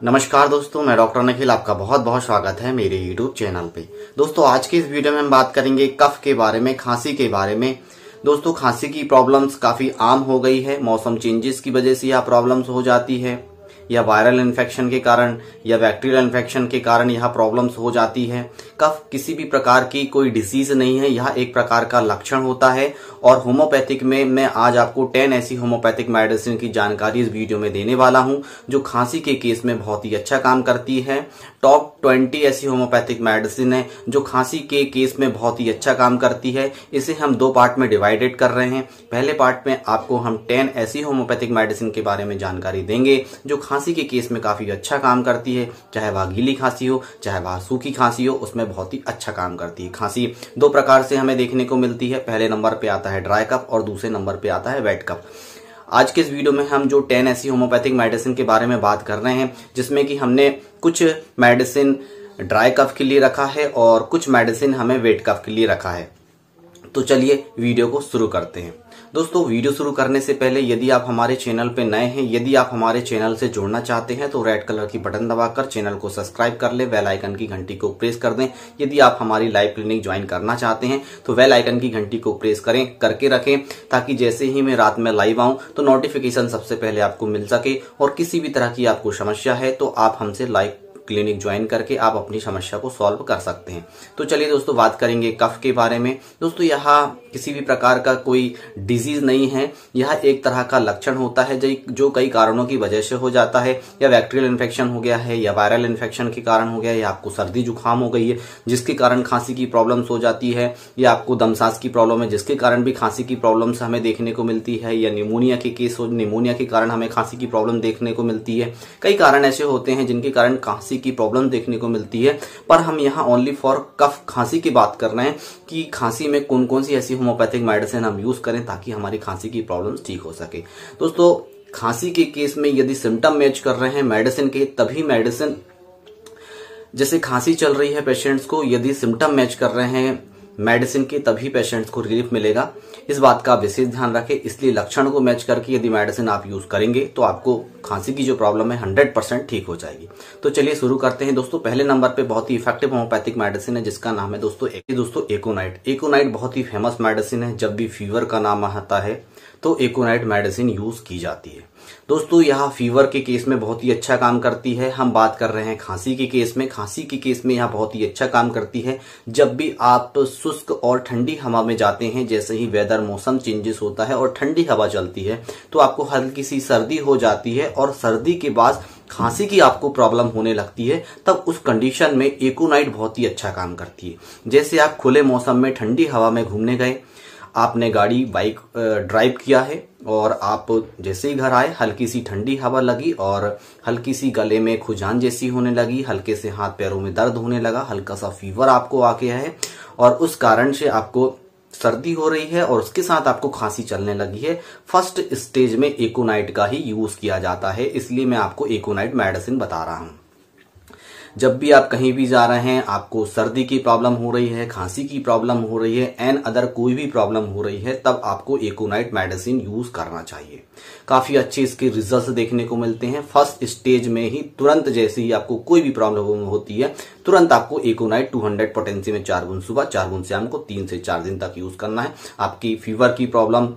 नमस्कार दोस्तों, मैं डॉक्टर निखिल। आपका बहुत बहुत स्वागत है मेरे YouTube चैनल पे। दोस्तों, आज की इस वीडियो में हम बात करेंगे कफ के बारे में, खांसी के बारे में। दोस्तों, खांसी की प्रॉब्लम्स काफी आम हो गई है। मौसम चेंजेस की वजह से यह प्रॉब्लम्स हो जाती है, या वायरल इन्फेक्शन के कारण या बैक्टीरियल इन्फेक्शन के कारण यह प्रॉब्लम्स हो जाती है। कफ किसी भी प्रकार की कोई डिसीज नहीं है, यह एक प्रकार का लक्षण होता है। और होम्योपैथिक में मैं आज आपको 10 ऐसी होम्योपैथिक मेडिसिन की जानकारी इस वीडियो में देने वाला हूं जो खांसी के केस में बहुत ही अच्छा काम करती है। टॉप 20 ऐसी होम्योपैथिक मेडिसिन है जो खांसी के केस में बहुत ही अच्छा काम करती है। इसे हम दो पार्ट में डिवाइडेड कर रहे हैं। पहले पार्ट में आपको हम 10 ऐसी होम्योपैथिक मेडिसिन के बारे में जानकारी देंगे जो खांसी के केस में काफी अच्छा काम करती है। चाहे वह गीली खांसी हो, चाहे वह सूखी खांसी हो, उसमें बहुत ही अच्छा काम करती है। खांसी दो प्रकार से हमें देखने को मिलती है। पहले नंबर पे आता है ड्राई कफ और दूसरे नंबर पे आता है वेट कफ। आज के इस वीडियो में हम जो 10 ऐसी होम्योपैथिक मेडिसिन के बारे में बात कर रहे हैं, जिसमें कि हमने कुछ मेडिसिन ड्राई कफ के लिए रखा है और कुछ मेडिसिन हमें वेट कफ के लिए रखा है। तो चलिए वीडियो को शुरू करते हैं। दोस्तों, वीडियो शुरू करने से पहले यदि आप हमारे चैनल पे नए हैं, यदि आप हमारे चैनल से जुड़ना चाहते हैं तो रेड कलर की बटन दबाकर चैनल को सब्सक्राइब कर ले, बेल आइकन की घंटी को प्रेस कर दें। यदि आप हमारी लाइव क्लिनिक ज्वाइन करना चाहते हैं तो बेल आइकन की घंटी को प्रेस करके रखें, ताकि जैसे ही मैं रात में लाइव आऊं तो नोटिफिकेशन सबसे पहले आपको मिल सके। और किसी भी तरह की आपको समस्या है तो आप हमसे लाइव क्लिनिक ज्वाइन करके आप अपनी समस्या को सॉल्व कर सकते हैं। तो चलिए दोस्तों, बात करेंगे कफ के बारे में। दोस्तों, यह किसी भी प्रकार का कोई डिजीज नहीं है, यह एक तरह का लक्षण होता है जो कई कारणों की वजह से हो जाता है। या बैक्टीरियल इन्फेक्शन हो गया है, या वायरल इन्फेक्शन के कारण हो गया है, या आपको सर्दी जुकाम हो गई है जिसके कारण खांसी की प्रॉब्लम्स हो जाती है, या आपको दम सांस की प्रॉब्लम है जिसके कारण भी खांसी की प्रॉब्लम्स हमें देखने को मिलती है, या निमोनिया के केस हो, निमोनिया के कारण हमें खांसी की प्रॉब्लम देखने को मिलती है। कई कारण ऐसे होते हैं जिनके कारण खांसी की प्रॉब्लम देखने को मिलती है। पर हम यहाँ ओनली फॉर कफ खांसी की बात कर रहे हैं कि खांसी में कौन कौन सी ऐसी होम्योपैथिक मेडिसिन हम यूज करें ताकि हमारी खांसी की प्रॉब्लम्स ठीक हो सके। दोस्तों, खांसी के केस में यदि सिम्टम मैच कर रहे हैं मेडिसिन के, तभी मेडिसिन, जैसे खांसी चल रही है पेशेंट्स को, यदि सिम्टम मैच कर रहे हैं मेडिसिन के तभी पेशेंट्स को रिलीफ मिलेगा। इस बात का विशेष ध्यान रखें। इसलिए लक्षण को मैच करके यदि मेडिसिन आप यूज करेंगे तो आपको खांसी की जो प्रॉब्लम है 100% ठीक हो जाएगी। तो चलिए शुरू करते हैं। दोस्तों, पहले नंबर पे बहुत ही इफेक्टिव होम्योपैथिक मेडिसिन है जिसका नाम है दोस्तों एकोनाइट। एकोनाइट बहुत ही फेमस मेडिसिन है। जब भी फीवर का नाम आता है तो एकोनाइट मेडिसिन यूज की जाती है। दोस्तों, यह फीवर के केस में बहुत ही अच्छा काम करती है। हम बात कर रहे हैं खांसी के केस में। खांसी के केस में यह बहुत ही अच्छा काम करती है। जब भी आप शुष्क और ठंडी हवा में जाते हैं, जैसे ही वेदर मौसम चेंजेस होता है और ठंडी हवा चलती है, तो आपको हल्की सी सर्दी हो जाती है और सर्दी के बाद खांसी की आपको प्रॉब्लम होने लगती है, तब उस कंडीशन में एकोनाइट बहुत ही अच्छा काम करती है। जैसे आप खुले मौसम में ठंडी हवा में घूमने गए, आपने गाड़ी बाइक ड्राइव किया है और आप जैसे ही घर आए, हल्की सी ठंडी हवा लगी और हल्की सी गले में खुजान जैसी होने लगी, हल्के से हाथ पैरों में दर्द होने लगा, हल्का सा फीवर आपको आ गया है और उस कारण से आपको सर्दी हो रही है और उसके साथ आपको खांसी चलने लगी है। फर्स्ट स्टेज में एकोनाइट का ही यूज किया जाता है, इसलिए मैं आपको एकोनाइट मेडिसिन बता रहा हूं। जब भी आप कहीं भी जा रहे हैं, आपको सर्दी की प्रॉब्लम हो रही है, खांसी की प्रॉब्लम हो रही है, एंड अदर कोई भी प्रॉब्लम हो रही है, तब आपको एकोनाइट मेडिसिन यूज करना चाहिए। काफी अच्छे इसके रिजल्ट्स देखने को मिलते हैं। फर्स्ट स्टेज में ही तुरंत जैसे ही आपको कोई भी प्रॉब्लम होती है, तुरंत आपको एकोनाइट 200 पोटेंसी में 4 बूंद सुबह 4 बूंद शाम को 3 से 4 दिन तक यूज करना है। आपकी फीवर की प्रॉब्लम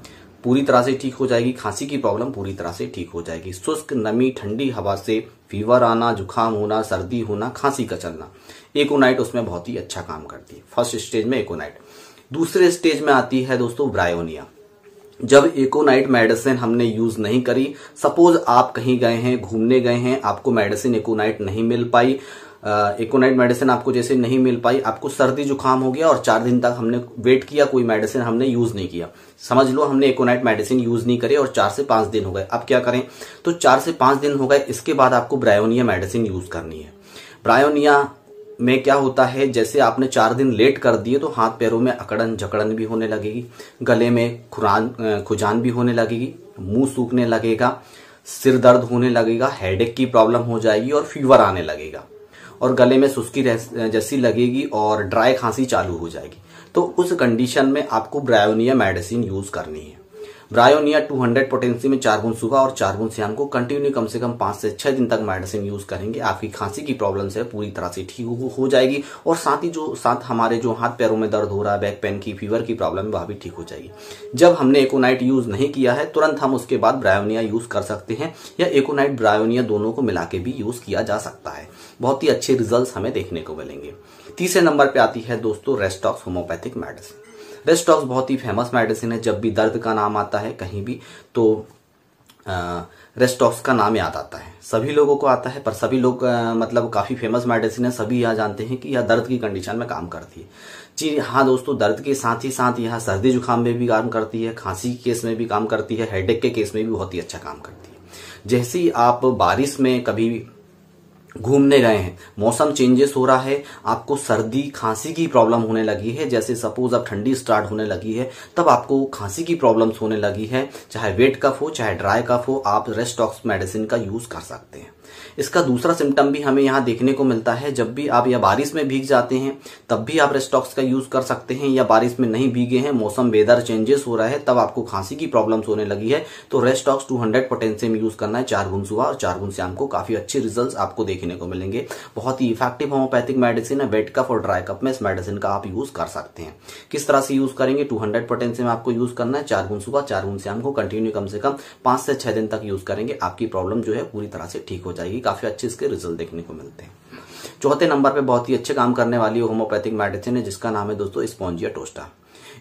पूरी तरह से ठीक हो जाएगी, खांसी की प्रॉब्लम पूरी तरह से ठीक हो जाएगी। शुष्क, नमी, ठंडी हवा से फीवर आना, जुकाम होना, सर्दी होना, खांसी का चलना, एकोनाइट उसमें बहुत ही अच्छा काम करती है। फर्स्ट स्टेज में एकोनाइट। दूसरे स्टेज में आती है दोस्तों ब्रायोनिया। जब एकोनाइट मेडिसिन हमने यूज नहीं करी, सपोज आप कहीं गए हैं, घूमने गए हैं, आपको मेडिसिन एकोनाइट नहीं मिल पाई, एकोनाइट मेडिसिन आपको जैसे नहीं मिल पाई, आपको सर्दी जुकाम हो गया और 4 दिन तक हमने वेट किया, कोई मेडिसिन हमने यूज नहीं किया, समझ लो हमने एकोनाइट मेडिसिन यूज नहीं करी और 4 से 5 दिन हो गए। अब क्या करें? तो 4 से 5 दिन हो गए, इसके बाद आपको ब्रायोनिया मेडिसिन यूज करनी है। ब्रायोनिया में क्या होता है, जैसे आपने 4 दिन लेट कर दिए तो हाथ पैरों में अकड़न जकड़न भी होने लगेगी, गले में खुजान भी होने लगेगी, मुंह सूखने लगेगा, सिर दर्द होने लगेगा, हेडेक की प्रॉब्लम हो जाएगी और फीवर आने लगेगा और गले में सुस्ती जैसी लगेगी और ड्राई खांसी चालू हो जाएगी। तो उस कंडीशन में आपको ब्रायोनिया मेडिसिन यूज करनी है। ब्रायोनिया 200 पोटेंसी में 4 बूंद सुबह और 4 बूंद शाम को कंटिन्यू कम से कम 5 से 6 दिन तक मेडिसिन यूज करेंगे, आपकी खांसी की प्रॉब्लम से पूरी तरह से ठीक हो जाएगी। और साथ ही साथ हमारे जो हाथ पैरों में दर्द हो रहा है, बैक पेन की, फीवर की प्रॉब्लम है, वह भी ठीक हो जाएगी। जब हमने एकोनाइट यूज नहीं किया है तुरंत हम उसके बाद ब्रायोनिया यूज कर सकते हैं, या एकोनाइट ब्रायोनिया दोनों को मिला के भी यूज किया जा सकता है। बहुत ही अच्छे रिजल्ट्स हमें देखने को मिलेंगे। तीसरे नंबर पे आती है दोस्तों रेस्टॉक्स होम्योपैथिक मेडिसिन। रेस्टॉक्स बहुत ही फेमस मेडिसिन है। जब भी दर्द का नाम आता है कहीं भी तो रेस्टॉक्स का नाम याद आता है। सभी लोगों को आता है, पर सभी लोग मतलब काफी फेमस मेडिसिन है, सभी यह जानते हैं कि यह दर्द की कंडीशन में काम करती है। जी हाँ दोस्तों, दर्द के साथ ही साथ यह सर्दी जुकाम में भी काम करती है, खांसी के केस में भी काम करती है, हेडेक के केस में भी बहुत ही अच्छा काम करती है। जैसे ही आप बारिश में कभी घूमने गए हैं, मौसम चेंजेस हो रहा है, आपको सर्दी खांसी की प्रॉब्लम होने लगी है, जैसे सपोज अब ठंडी स्टार्ट होने लगी है, तब आपको खांसी की प्रॉब्लम्स होने लगी है, चाहे वेट कफ हो चाहे ड्राई कफ हो, आप रेस्टॉक्स मेडिसिन का यूज कर सकते हैं। इसका दूसरा सिम्टम भी हमें यहाँ देखने को मिलता है, जब भी आप या बारिश में भीग जाते हैं तब भी आप रेस्टॉक्स का यूज कर सकते हैं, या बारिश में नहीं भीगे हैं, मौसम वेदर चेंजेस हो रहा है, तब आपको खांसी की प्रॉब्लम्स होने लगी है, तो रेस्टॉक्स 200 पोटेंसी में यूज करना है, 4 बूंद सुबह और 4 बूंद शाम को। काफी अच्छे रिजल्ट्स आपको देखने को मिलेंगे। बहुत ही इफेक्टिव होम्योपैथिक मेडिसिन है। वेट कफ और ड्राई कफ में इस मेडिसिन का आप यूज कर सकते हैं। किस तरह से यूज करेंगे? 200 पोटेंसी में आपको यूज करना है, 4 बूंद सुबह 4 बूंद शाम को कंटिन्यू कम से कम 5 से 6 दिन तक यूज करेंगे, आपकी प्रॉब्लम जो है पूरी तरह से ठीक हो जाएगी। काफी अच्छे इसके रिजल्ट देखने को मिलते हैं। चौथे नंबर पे बहुत ही अच्छे काम करने वाली होम्योपैथिक मेडिसिन है, जिसका नाम है दोस्तों स्पॉन्जिया टोस्टा।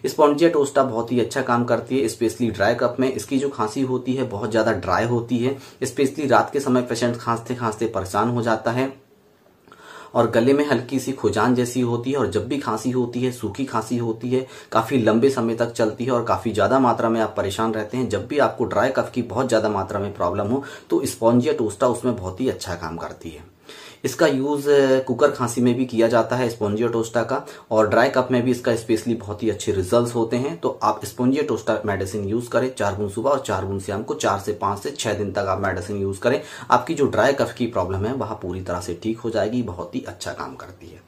स्पॉन्जिया टोस्टा बहुत ही अच्छा काम करती है, स्पेशली ड्राई कफ में। इसकी जो खांसी होती है बहुत ज्यादा ड्राई होती है, स्पेशली रात के समय पेशेंट खांसते खांसते परेशान हो जाता है और गले में हल्की सी खुजान जैसी होती है, और जब भी खांसी होती है सूखी खांसी होती है, काफी लंबे समय तक चलती है और काफी ज्यादा मात्रा में आप परेशान रहते हैं। जब भी आपको ड्राई कफ की बहुत ज्यादा मात्रा में प्रॉब्लम हो तो स्पॉन्जिया टोस्टा उसमें बहुत ही अच्छा काम करती है। इसका यूज कुकर खांसी में भी किया जाता है स्पॉन्जिया टोस्टा का, और ड्राई कफ में भी इसका स्पेशली बहुत ही अच्छे रिजल्ट्स होते हैं। तो आप स्पॉन्जिया टोस्टा मेडिसिन यूज करें, 4 बूंद सुबह और 4 बूंद शाम को, 4 से 5 से 6 दिन तक आप मेडिसिन यूज करें। आपकी जो ड्राई कफ की प्रॉब्लम है वह पूरी तरह से ठीक हो जाएगी, बहुत ही अच्छा काम करती है।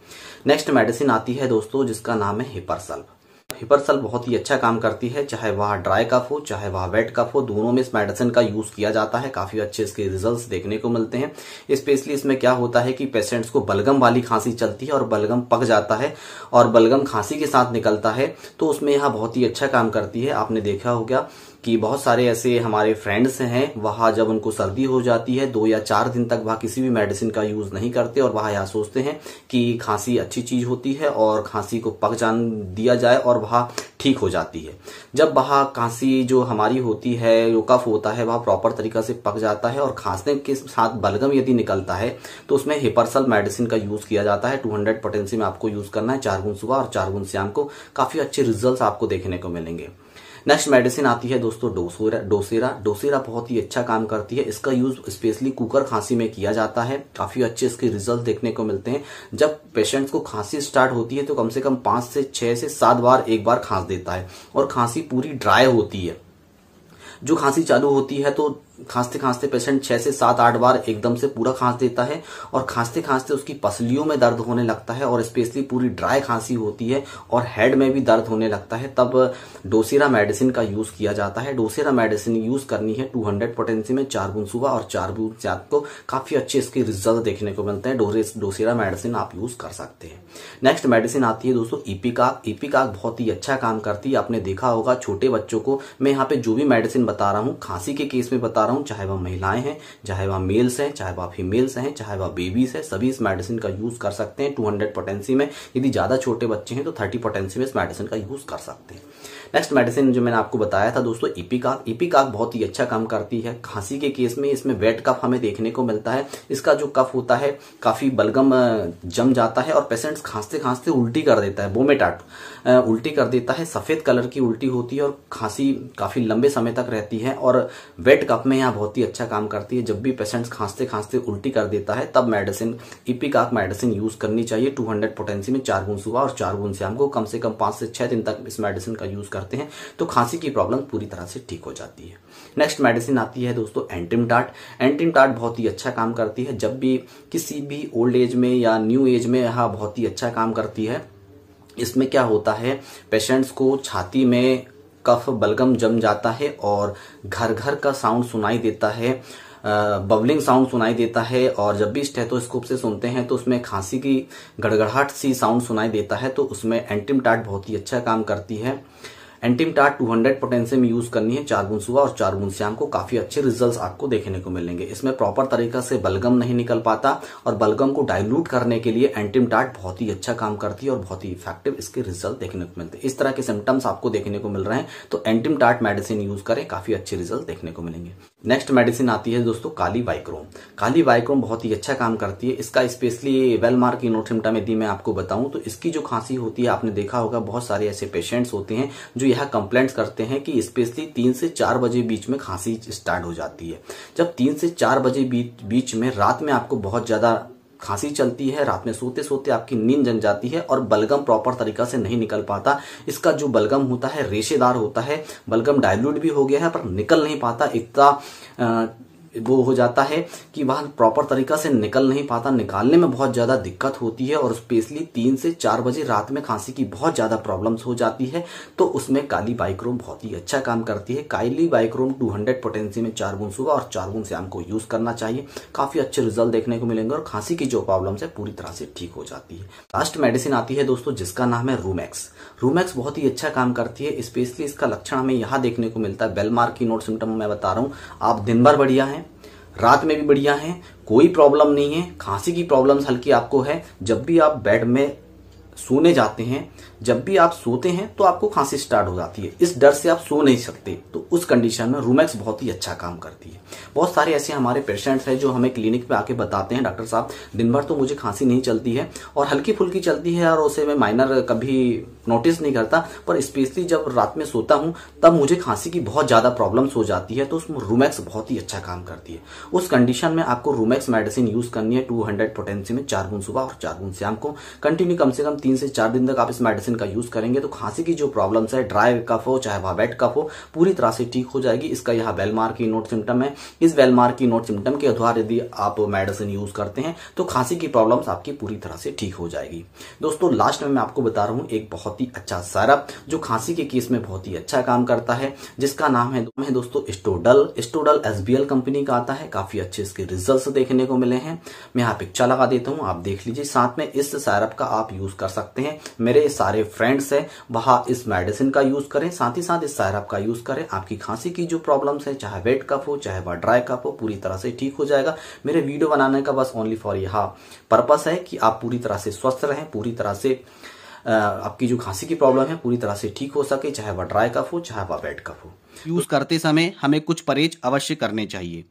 नेक्स्ट मेडिसिन आती है दोस्तों जिसका नाम है हिपरसल्फ। हिपरसल्फ बहुत ही अच्छा काम करती है, चाहे वह ड्राई कफ हो चाहे वह वेट कफ हो, दोनों में इस मेडिसिन का यूज किया जाता है। काफी अच्छे इसके रिजल्ट्स देखने को मिलते हैं। स्पेशली इसमें क्या होता है कि पेशेंट्स को बलगम वाली खांसी चलती है और बलगम पक जाता है और बलगम खांसी के साथ निकलता है, तो उसमें यह बहुत ही अच्छा काम करती है। आपने देखा होगा कि बहुत सारे ऐसे हमारे फ्रेंड्स हैं, वह जब उनको सर्दी हो जाती है 2 या 4 दिन तक वह किसी भी मेडिसिन का यूज नहीं करते और वह यह सोचते हैं कि खांसी अच्छी चीज होती है और खांसी को पक जान दिया जाए और वह ठीक हो जाती है। जब वह खांसी जो हमारी होती है, जो कफ होता है, वह प्रॉपर तरीका से पक जाता है और खांसने के साथ बलगम यदि निकलता है तो उसमें हिपरसल मेडिसिन का यूज किया जाता है। 200 पोटेंसी में आपको यूज करना है, 4 बूंद सुबह और 4 बूंद शाम को। काफी अच्छे रिजल्ट्स आपको देखने को मिलेंगे। नेक्स्ट मेडिसिन आती है दोस्तों डोसेरा। डोसेरा बहुत ही अच्छा काम करती है। इसका यूज स्पेशली कुकर खांसी में किया जाता है। काफी अच्छे इसके रिजल्ट देखने को मिलते हैं। जब पेशेंट्स को खांसी स्टार्ट होती है तो कम से कम 5 से 6 से 7 बार एक बार खांस देता है और खांसी पूरी ड्राई होती है। जो खांसी चालू होती है तो खांसते खांसते पेशेंट 6 से 7-8 बार एकदम से पूरा खांस देता है और खांसते खांसते उसकी पसलियों में दर्द होने लगता है और स्पेशली पूरी ड्राई खांसी होती है और हेड में भी दर्द होने लगता है। तब डोसेरा मेडिसिन का यूज किया जाता है। डोसेरा मेडिसिन यूज करनी है 200 पोटेंसी में, 4 बूंद सुबह और 4 बूंद शाम को। काफी अच्छे इसके रिजल्ट देखने को मिलते हैं। डोसेरा मेडिसिन आप यूज कर सकते हैं। नेक्स्ट मेडिसिन आती है दोस्तों इपिकाक। इपिकाक बहुत ही अच्छा काम करती है। आपने देखा होगा छोटे बच्चों को, मैं यहाँ पे जो भी मेडिसिन बता रहा हूँ खांसी के केस में बता रहा हूं, चाहे वह महिलाएं हैं, चाहे वह मेल्स हैं, चाहे वह फीमेल्स हैं, चाहे वह बेबीज है, सभी इस मेडिसिन का यूज कर सकते हैं 200 पोटेंसी में। यदि ज्यादा छोटे बच्चे हैं तो 30 पोटेंसी में इस मेडिसिन का यूज कर सकते हैं। नेक्स्ट मेडिसिन जो मैंने आपको बताया था दोस्तों इपिकाक। इपिकाक बहुत ही अच्छा काम करती है खांसी के केस में। इसमें वेट कफ हमें देखने को मिलता है। इसका जो कफ होता है काफी बलगम जम जाता है और पेशेंट्स खांसते खांसते उल्टी कर देता है, वोमिट उल्टी कर देता है। सफेद कलर की उल्टी होती है और खांसी काफी लंबे समय तक रहती है और वेट कफ में यहाँ बहुत ही अच्छा काम करती है। जब भी पेशेंट्स खांसते खांसते उल्टी कर देता है तब मेडिसिन इपिकाक मेडिसिन यूज करनी चाहिए। 200 पोटेंसी में 4 बूंद सुबह और 4 बूंद शाम को, कम से कम 5 से 6 दिन तक इस मेडिसिन का यूज करते हैं तो खांसी की प्रॉब्लम पूरी तरह से ठीक हो जाती है। नेक्स्ट मेडिसिन आती है दोस्तों एंटिमटाट। एंटिमटाट बहुत ही अच्छा काम करती है। जब भी किसी भी ओल्ड एज में या न्यू एज में यह बहुत ही अच्छा काम करती है। इसमें क्या होता है, पेशेंट्स को छाती में कफ बलगम जम जाता है और घर घर का साउंड सुनाई देता है, बबलिंग साउंड सुनाई देता है। और जब भी स्टेथोस्कोप से सुनते हैं तो उसमें खांसी की गड़गड़ाहट सी साउंड सुनाई देता है, तो उसमें एंटिमटाट बहुत ही अच्छा काम करती है। एंटिमटाट 200 पोटेंशियम यूज करनी है 4 बूंद सुबह और 4 बूंद शाम को, काफी अच्छे रिजल्ट्स आपको देखने को मिलेंगे। इसमें प्रॉपर तरीका से बलगम नहीं निकल पाता और बलगम को डाइल्यूट करने के लिए एंटिमटाट बहुत ही अच्छा काम करती है और बहुत ही इफेक्टिव इसके रिजल्ट देखने को मिलते हैं। इस तरह के सिम्टम्स आपको देखने को मिल रहे हैं तो एंटिमटाट मेडिसिन यूज करें, काफी अच्छे रिजल्ट देखने को मिलेंगे। नेक्स्ट मेडिसिन आती है दोस्तों काली वाइक्रोम। काली वाइक्रोम बहुत ही अच्छा काम करती है। इसका स्पेशली वेलमार्क इनोड सिम्टम यदि मैं आपको बताऊं तो इसकी जो खांसी होती है, आपने देखा होगा बहुत सारे ऐसे पेशेंट्स होते हैं जो यह कंप्लेंट्स करते हैं कि स्पेशली 3 से 4 बजे बीच में खांसी स्टार्ट हो जाती है। जब 3 से 4 बजे बीच में रात में आपको बहुत ज्यादा खांसी चलती है, रात में सोते सोते आपकी नींद जम जाती है और बलगम प्रॉपर तरीका से नहीं निकल पाता। इसका जो बलगम होता है रेशेदार होता है, बलगम डाइल्यूट भी हो गया है पर निकल नहीं पाता, इतना वो हो जाता है कि वह प्रॉपर तरीका से निकल नहीं पाता, निकालने में बहुत ज्यादा दिक्कत होती है और स्पेशली 3 से 4 बजे रात में खांसी की बहुत ज्यादा प्रॉब्लम्स हो जाती है, तो उसमें काली वाइक्रोम बहुत ही अच्छा काम करती है। काली वाइक्रोम 200 पोटेंशियम में 4 बूंद सुबह और 4 बूंद शाम को यूज करना चाहिए, काफी अच्छे रिजल्ट देखने को मिलेंगे और खांसी की जो प्रॉब्लम्स है पूरी तरह से ठीक हो जाती है। लास्ट मेडिसिन आती है दोस्तों जिसका नाम है रूमैक्स। रूमैक्स बहुत ही अच्छा काम करती है। स्पेशली इसका लक्षण हमें यहाँ देखने को मिलता है, बेलमार्क की नोट सिम्टम मैं बता रहा हूँ, आप दिन भर बढ़िया है, रात में भी बढ़िया है, कोई प्रॉब्लम नहीं है, खांसी की प्रॉब्लम्स हल्की आपको है, जब भी आप बेड में सोने जाते हैं, जब भी आप सोते हैं तो आपको खांसी स्टार्ट हो जाती है, इस डर से आप सो नहीं सकते, तो उस कंडीशन में रूमैक्स बहुत ही अच्छा काम करती है। बहुत सारे ऐसे हमारे पेशेंट्स हैं जो हमें क्लिनिक पे आके बताते हैं, डॉक्टर साहब दिन भर तो मुझे खांसी नहीं चलती है और हल्की फुल्की चलती है और उसे मैं माइनर कभी नोटिस नहीं करता, पर स्पेशली जब रात में सोता हूं तब मुझे खांसी की बहुत ज्यादा प्रॉब्लम्स हो जाती है, तो उसमें रूमैक्स बहुत ही अच्छा काम करती है। उस कंडीशन में आपको रूमैक्स मेडिसिन यूज करनी है 200 पोटेंशियम में 4 बूंद सुबह और 4 बूंद शाम को, कंटिन्यू कम से कम 3 से 4 दिन तक आप इस मेडिसिन का यूज करेंगे तो खांसी की जो प्रॉब्लम्स है, ड्राई कफ हो चाहे वह वेट कफ हो, पूरी तरह से ठीक हो जाएगी। इसका यह वेलमार्क की नोट सिम्टम है। इस वेलमार्क की नोट सिम्टम के आधार यदि आप मेडिसिन यूज करते हैं तो खांसी की प्रॉब्लम्स आपकी पूरी तरह से ठीक हो जाएगी। दोस्तों लास्ट में मैं आपको बता रहा हूं एक बहुत ही अच्छा सिरप जो खांसी के केस में बहुत ही अच्छा काम करता है, जिसका नाम है दोस्तों स्टोडल। स्टोडल SBL कंपनी का आता है, काफी अच्छे इसके रिजल्ट्स देखने को मिले हैं। मैं यहाँ पिक्चर लगा देता हूँ, आप देख लीजिए। साथ में इस सिरप का आप यूज कर सकते हैं, मेरे सारे फ्रेंड्स हैं वहां इस मेडिसिन का यूज करें, साथ ही साथ इस सिरप का यूज करें। आपकी खांसी की जो प्रॉब्लम्स है, चाहे वेट कफ हो चाहे वह ड्राई कफ हो, पूरी तरह से ठीक हो जाएगा। मेरे वीडियो बनाने का बस ओनली फॉर यह पर्पस है कि आप पूरी तरह से स्वस्थ रहें, पूरी तरह से आपकी जो खांसी की प्रॉब्लम है पूरी तरह से ठीक हो सके, चाहे वह ड्राई कफ हो चाहे वह वेट कफ हो। यूज करते समय हमें कुछ परहेज अवश्य करने चाहिए।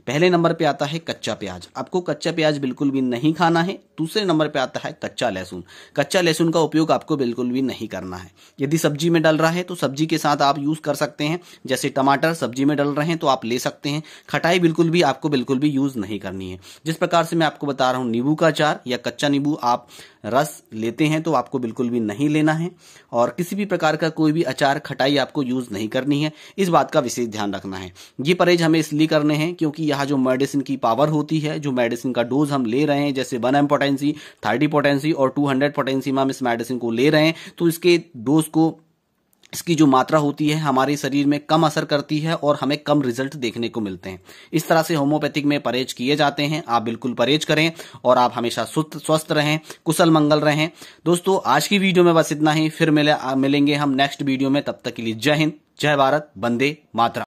पहले नंबर पे आता है कच्चा प्याज। आपको कच्चा प्याज बिल्कुल भी नहीं खाना है। दूसरे नंबर पे आता है कच्चा लहसुन। कच्चा लहसुन का उपयोग आपको बिल्कुल भी नहीं करना है। यदि सब्जी में डल रहा है तो सब्जी के साथ आप यूज कर सकते हैं, जैसे टमाटर सब्जी में डल रहे हैं तो आप ले सकते हैं। खटाई बिल्कुल भी आपको बिल्कुल भी यूज नहीं करनी है। जिस प्रकार से मैं आपको बता रहा हूं, नींबू का अचार या कच्चा नींबू आप रस लेते हैं तो आपको बिल्कुल भी नहीं लेना है, और किसी भी प्रकार का कोई भी अचार खटाई आपको यूज नहीं करनी है। इस बात का विशेष ध्यान रखना है। ये परहेज हमें इसलिए करने हैं क्योंकि यहाँ जो मेडिसिन की पावर होती है, जो मेडिसिन का डोज हम ले रहे हैं, जैसे 1 mg पोटेंसी, 30 पोटेंसी और 200 पोटेंसी में हम इस मेडिसिन को ले रहे हैं, तो इसके डोज को, इसकी जो मात्रा होती है हमारे शरीर में कम असर करती है और हमें कम रिजल्ट देखने को मिलते हैं। इस तरह से होम्योपैथिक में परहेज किए जाते हैं। आप बिल्कुल परहेज करें और आप हमेशा स्वस्थ रहें, कुशल मंगल रहें। दोस्तों आज की वीडियो में बस इतना ही, फिर मिलेंगे हम नेक्स्ट वीडियो में। तब तक के लिए जय हिंद, जय भारत, वंदे मातरम।